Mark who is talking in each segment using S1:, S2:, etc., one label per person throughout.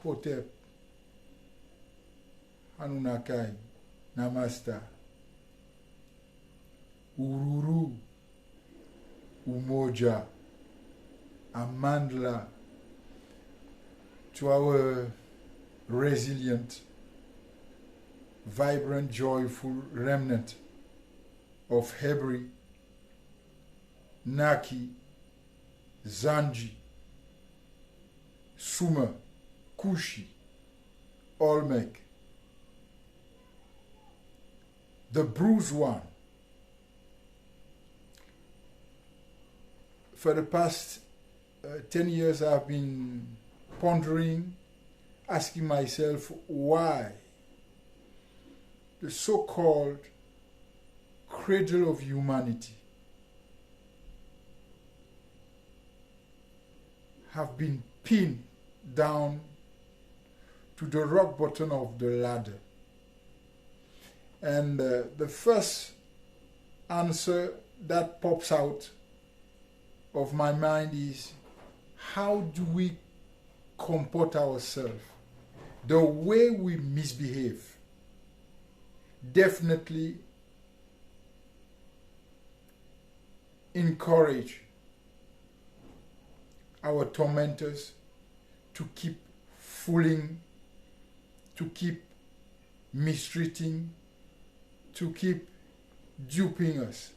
S1: Hotep, Anunnaki, Namasta, UHURU, UMOJA, AMANDLA, to our resilient, vibrant, joyful remnant of Hebri, Naki, Zanji, Sumer, Kushi, Olmec, the bruised one. For the past 10 years, I've been pondering, asking myself why the so-called cradle of humanity have been pinned down to the rock bottom of the ladder. And the first answer that pops out of my mind is, how do we comport ourselves? The way we misbehave definitely encourage our tormentors to keep fooling, to keep mistreating, to keep duping us.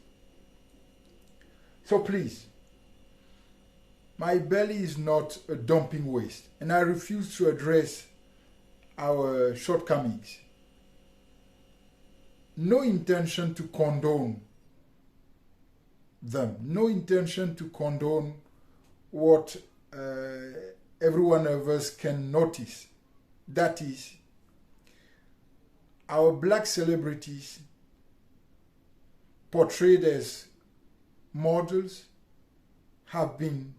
S1: So please, my belly is not a dumping waste, and I refuse to address our shortcomings. No intention to condone them, no intention to condone what every one of us can notice. That is, our black celebrities portrayed as models have been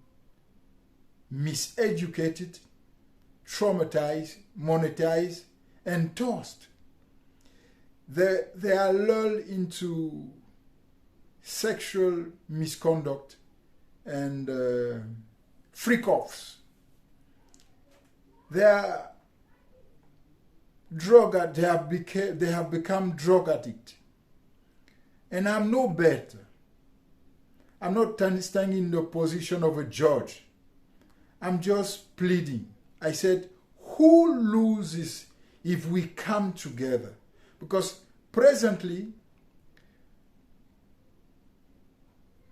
S1: miseducated, traumatized, monetized, and tossed. They are lulled into sexual misconduct and freak-offs. They are they have become drug addicts. And I'm no better. I'm not standing in the position of a judge. I'm just pleading. I said, who loses if we come together? Because presently,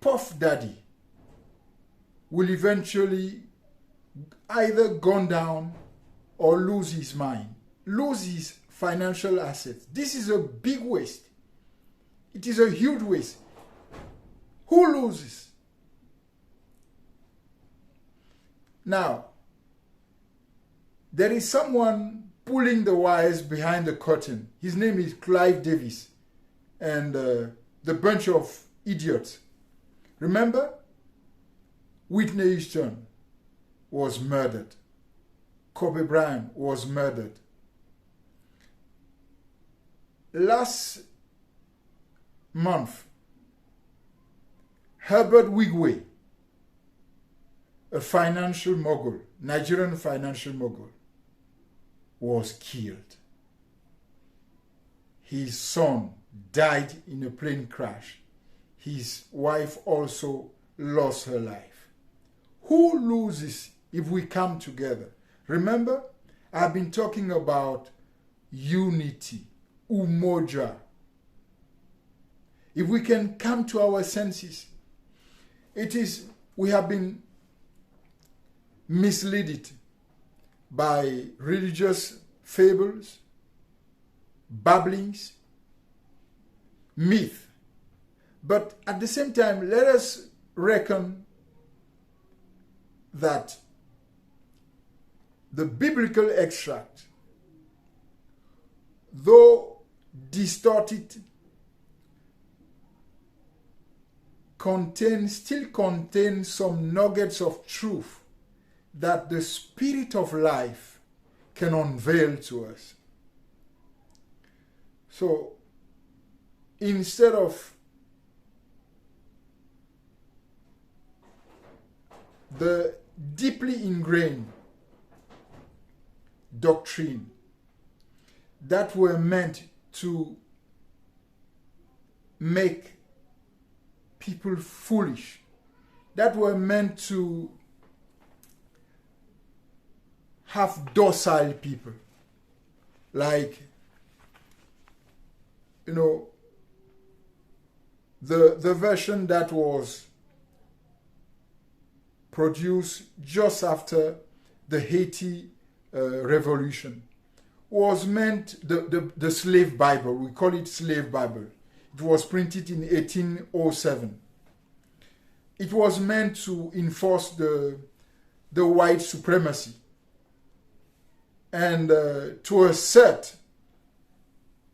S1: Puff Daddy will eventually either gone down or lose his mind, lose his financial assets. This is a big waste. It is a huge waste. Who loses? Now, there is someone pulling the wires behind the curtain. His name is Clive Davis and the bunch of idiots. Remember? Whitney Houston was murdered. Kobe Bryant was murdered. Last month, Herbert Wigwe, a financial mogul, Nigerian financial mogul, was killed. His son died in a plane crash. His wife also lost her life. Who loses if we come together? Remember, I've been talking about unity, UMOJA. If we can come to our senses, we have been misled by religious fables, babblings, myth. But at the same time, let us reckon that the biblical extract, though distorted, still contains some nuggets of truth that the Spirit of life can unveil to us. So, instead of the deeply ingrained doctrine that were meant to make people foolish, that were meant to have docile people, like, you know, the version that was produced just after the Haiti revolution was meant, the slave Bible, we call it slave Bible. It was printed in 1807. It was meant to enforce the white supremacy and to assert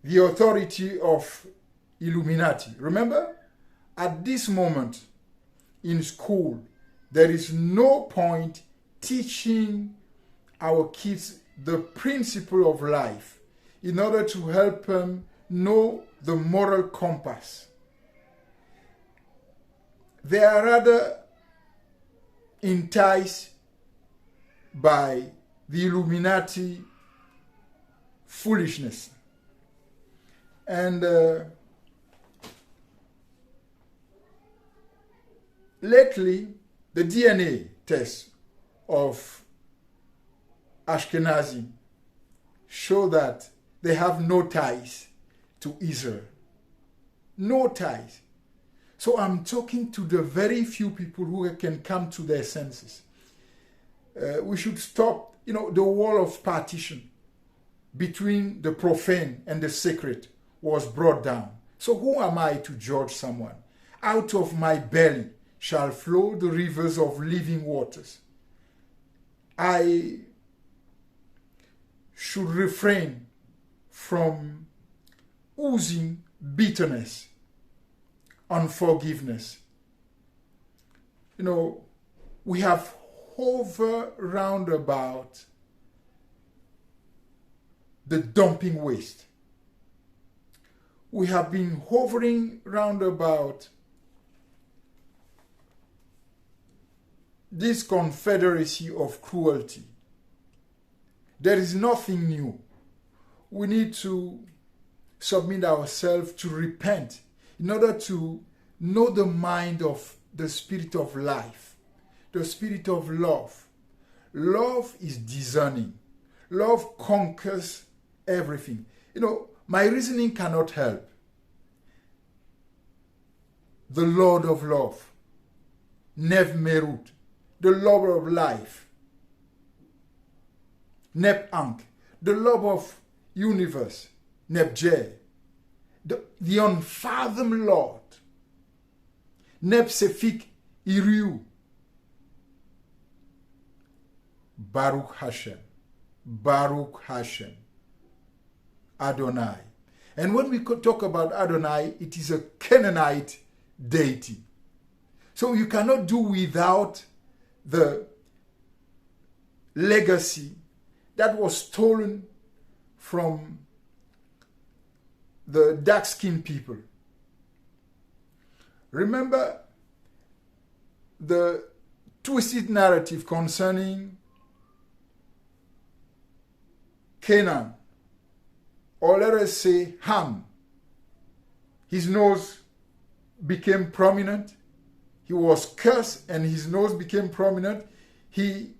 S1: the authority of Illuminati. Remember, at this moment in school, there is no point teaching our kids the principle of life in order to help them know the moral compass. They are rather enticed by the Illuminati foolishness. And lately, the DNA test of Ashkenazi show that they have no ties to Israel. No ties. So I'm talking to the very few people who can come to their senses. We should stop, you know, the wall of partition between the profane and the sacred was brought down. So who am I to judge someone? Out of my belly shall flow the rivers of living waters. I should refrain from oozing bitterness, unforgiveness. You know, we have hovered round about the dumping waste. We have been hovering round about this confederacy of cruelty. There is nothing new. We need to submit ourselves to repent in order to know the mind of the spirit of life, the spirit of love. Love is discerning. Love conquers everything. You know, my reasoning cannot help. The Lord of love, Nev Merut, the lover of life, Neb Ankh, the love of universe, Neb Jeh, the unfathomed Lord, Neb Sefik Iriu, Baruch Hashem, Baruch Hashem, Adonai. And when we could talk about Adonai, it is a Canaanite deity. So you cannot do without the legacy that was stolen from the dark-skinned people. Remember the twisted narrative concerning Canaan, or let us say Ham. His nose became prominent. He was cursed and his nose became prominent. His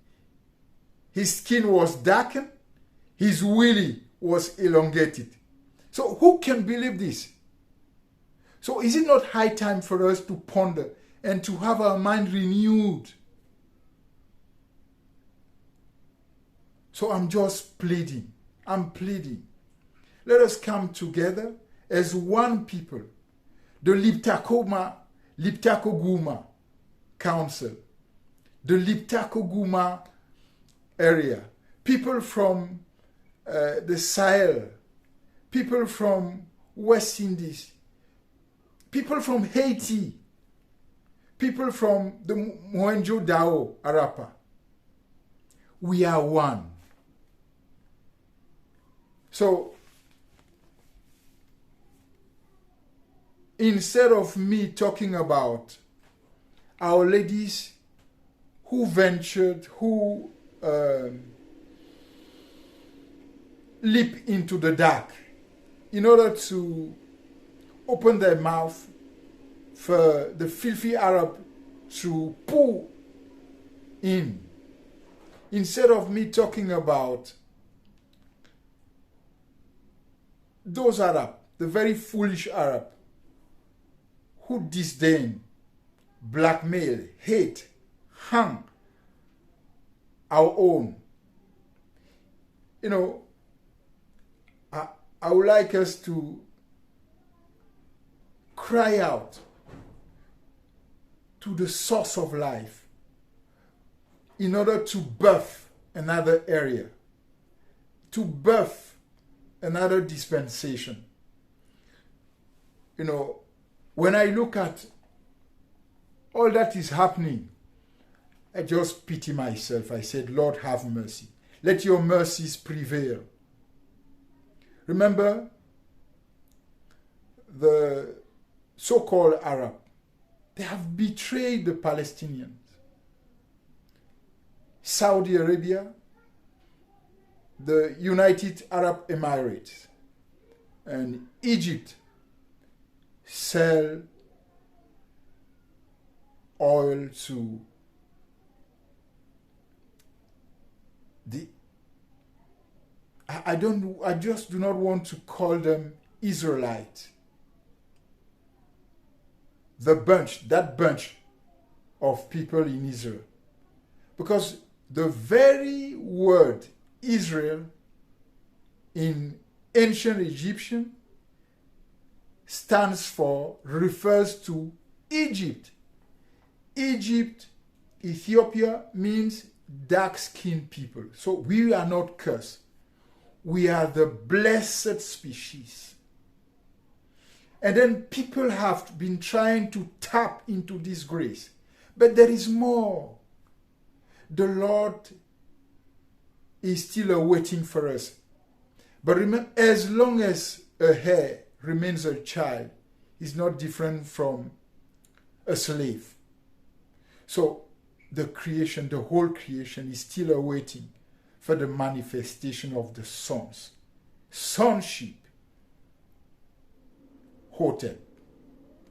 S1: skin was darkened. His willy was elongated. So who can believe this? So is it not high time for us to ponder and to have our mind renewed? So I'm just pleading. I'm pleading. Let us come together as one people. The Liptako-Guma Council, the Liptako-Guma area, people from the Sahel, people from West Indies, people from Haiti, people from the Mohenjo-Daro, Arapa. We are one. So, instead of me talking about our ladies who ventured, who leap into the dark, in order to open their mouth for the filthy Arab to pour in. Instead of me talking about those Arab, the very foolish Arab, who disdain, blackmail, hate, harm our own. You know, I would like us to cry out to the source of life in order to birth another area, to birth another dispensation. You know, when I look at all that is happening, I just pity myself. I said, Lord, have mercy. Let your mercies prevail. Remember, the so-called Arab, they have betrayed the Palestinians. Saudi Arabia, the United Arab Emirates, and Egypt sell oil to the I just do not want to call them Israelites. That bunch of people in Israel. Because the very word Israel in ancient Egyptian refers to Egypt. Egypt, Ethiopia means dark-skinned people. So we are not cursed. We are the blessed species. And then people have been trying to tap into this grace. But there is more. The Lord is still waiting for us. But remember, as long as a hair remains a child, he's not different from a slave. So the whole creation is still awaiting for the manifestation of the sons. Sonship. Hotel.